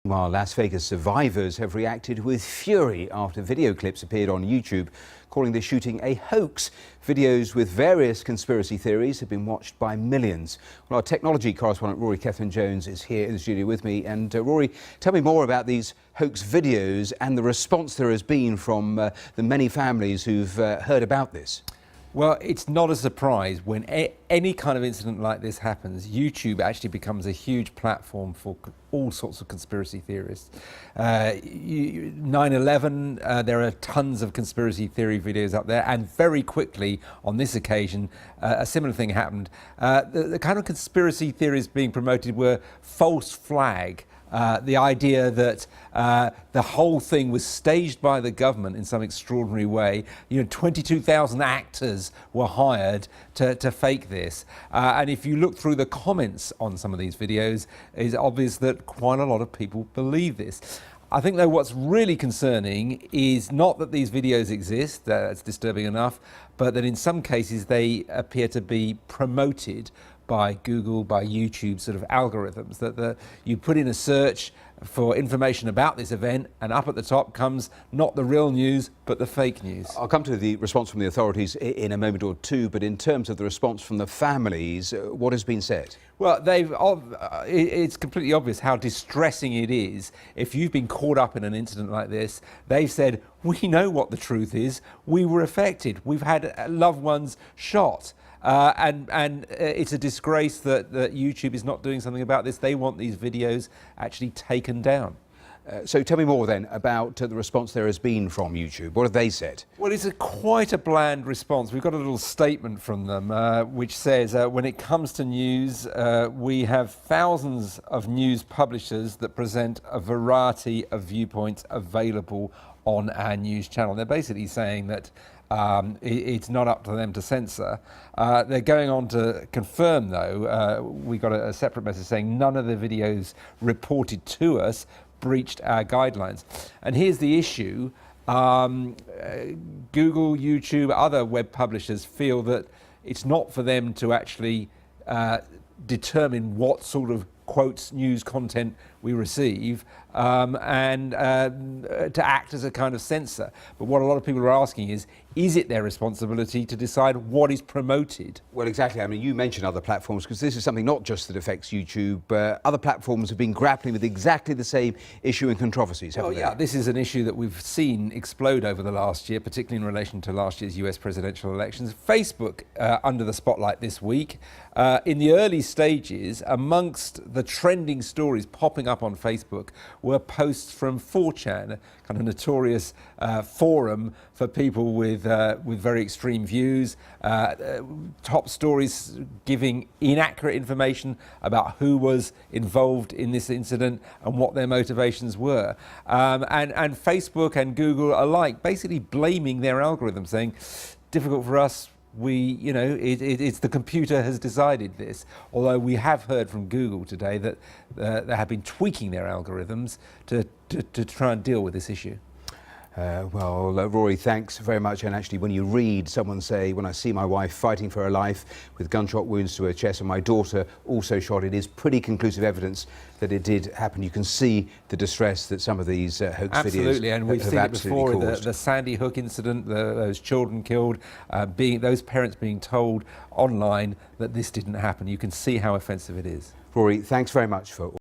While Las Vegas survivors have reacted with fury after video clips appeared on YouTube calling the shooting a hoax. Videos with various conspiracy theories have been watched by millions. Well, our technology correspondent Rory Jones is here in the studio with me. And Rory, tell me more about these hoax videos and the response there has been from the many families who've heard about this. Well, it's not a surprise when any kind of incident like this happens. YouTube actually becomes a huge platform for all sorts of conspiracy theorists. 9/11, there are tons of conspiracy theory videos up there, and very quickly on this occasion, a similar thing happened. The kind of conspiracy theories being promoted were false flag. The idea that the whole thing was staged by the government in some extraordinary way. 22,000 actors were hired to fake this. And if you look through the comments on some of these videos, it's obvious that quite a lot of people believe this. I think, though, what's really concerning is not that these videos exist, that's disturbing enough, but that in some cases they appear to be promoted by Google, by YouTube sort of algorithms, that you put in a search for information about this event and up at the top comes not the real news but the fake news. I'll come to the response from the authorities in a moment or two, but in terms of the response from the families, what has been said? Well, it's completely obvious how distressing it is if you've been caught up in an incident like this. They've said, we know what the truth is, we were affected, we've had loved ones shot. And it's a disgrace that YouTube is not doing something about this. They want these videos actually taken down. So tell me more then about the response there has been from YouTube. What have they said? Well, it's quite a bland response. We've got a little statement from them which says, when it comes to news, we have thousands of news publishers that present a variety of viewpoints available on our news channel. They're basically saying that it's not up to them to censor. They're going on to confirm, though, we got a separate message saying none of the videos reported to us breached our guidelines. And here's the issue. Google, YouTube, other web publishers feel that it's not for them to actually determine what sort of quotes news content we receive and to act as a kind of censor. But what a lot of people are asking is it their responsibility to decide what is promoted? Well, exactly. I mean, you mentioned other platforms because this is something not just that affects YouTube. Other platforms have been grappling with exactly the same issue and controversies, haven't they? Yeah, this is an issue that we've seen explode over the last year, particularly in relation to last year's US presidential elections. Facebook under the spotlight this week. In the early stages, amongst the trending stories popping up on Facebook were posts from 4chan, a kind of notorious forum for people with very extreme views, top stories giving inaccurate information about who was involved in this incident and what their motivations were. And Facebook and Google alike basically blaming their algorithms, saying, difficult for us, it's the computer has decided this. Although we have heard from Google today that they have been tweaking their algorithms to try and deal with this issue. Well, Rory, thanks very much. And actually, when you read someone say, when I see my wife fighting for her life with gunshot wounds to her chest and my daughter also shot, it is pretty conclusive evidence that it did happen. You can see the distress that some of these hoax videos absolutely, and we've seen it before, caused. The Sandy Hook incident, those children killed, those parents being told online that this didn't happen. You can see how offensive it is. Rory, thanks very much for